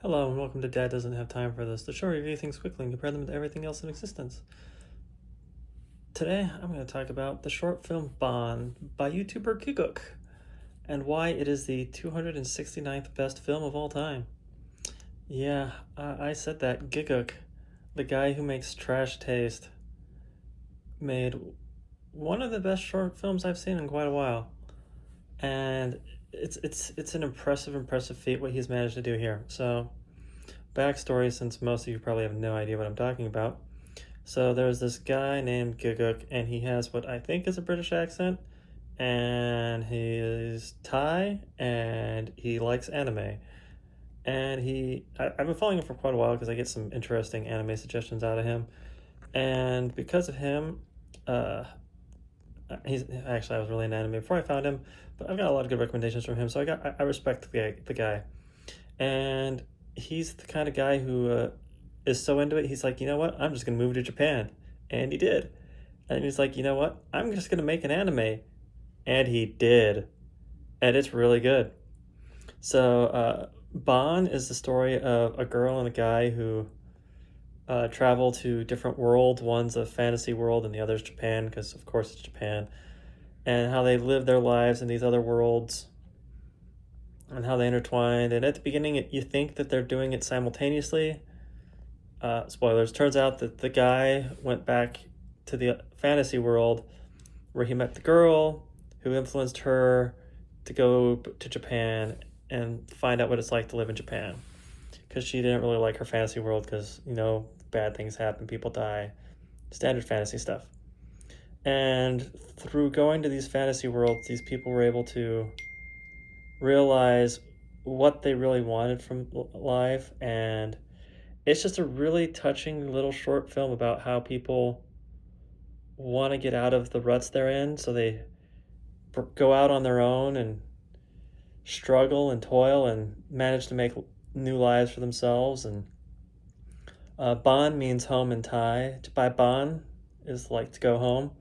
Hello and welcome to Dad Doesn't Have Time for This, the show where we review things quickly and compare them to everything else in existence. Today I'm going to talk about the short film Baan by YouTuber Gigguk and why it is the 269th best film of all time. Yeah, I said that. Gigguk, the guy who makes Trash Taste, made one of the best short films I've seen in quite a while. And it's an impressive feat what he's managed to do here. So, backstory, since most of you probably have no idea what I'm talking about. So there's this guy named Gigguk, and he has what I think is a British accent, and he is Thai, and he likes anime. And I've been following him for quite a while because I get some interesting anime suggestions out of him. And because of him, I was really into anime before I found him, but I've got a lot of good recommendations from him, so I respect the guy. And he's the kind of guy who is so into it. He's like, you know what? I'm just gonna move to Japan, and he did. And he's like, you know what? I'm just gonna make an anime, and he did, and it's really good. So, Baan is the story of a girl and a guy who travel to different worlds. One's a fantasy world, and the other's Japan, because of course it's Japan. And how they live their lives in these other worlds, and how they intertwine. And at the beginning, you think that they're doing it simultaneously. Spoilers. Turns out that the guy went back to the fantasy world where he met the girl who influenced her to go to Japan and find out what it's like to live in Japan. Because she didn't really like her fantasy world because, bad things happen, people die, standard fantasy stuff. And through going to these fantasy worlds, these people were able to realize what they really wanted from life. And it's just a really touching little short film about how people want to get out of the ruts they're in, so they go out on their own and struggle and toil and manage to make new lives for themselves. And Baan means home in Thai. By Baan is like to go home,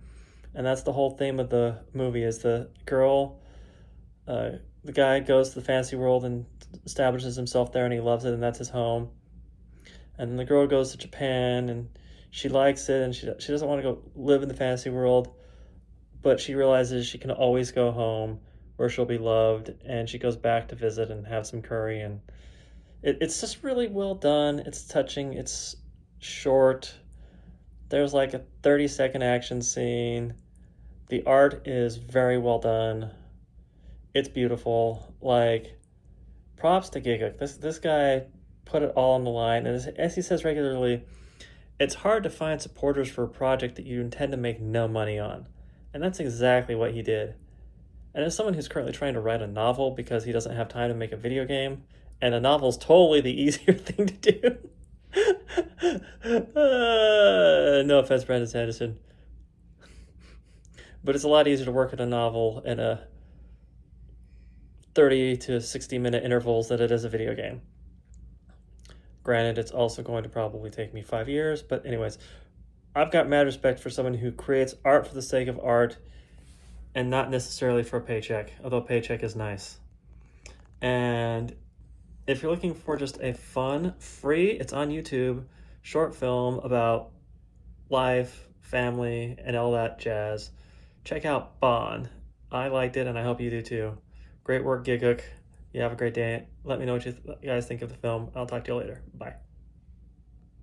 and that's the whole theme of the movie. Is the girl, the guy goes to the fantasy world and establishes himself there, and he loves it, and that's his home. And the girl goes to Japan, and she likes it, and she doesn't want to go live in the fantasy world, but she realizes she can always go home where she'll be loved, and she goes back to visit and have some curry. And it's just really well done. It's touching. It's short. There's like a 30-second action scene. The art is very well done. It's beautiful. Like, props to Gigguk. This guy put it all on the line. And as he says regularly, it's hard to find supporters for a project that you intend to make no money on. And that's exactly what he did. And as someone who's currently trying to write a novel because he doesn't have time to make a video game, and a novel's totally the easier thing to do. No offense, Brandon Sanderson. But it's a lot easier to work at a novel in a 30 to 60-minute intervals than it is a video game. Granted, it's also going to probably take me 5 years, but anyways, I've got mad respect for someone who creates art for the sake of art and not necessarily for a paycheck, although paycheck is nice. And if you're looking for just a fun, free, it's on YouTube, short film about life, family, and all that jazz, check out Baan. I liked it, and I hope you do too. Great work, Gigguk. You have a great day. Let me know what you guys think of the film. I'll talk to you later. Bye.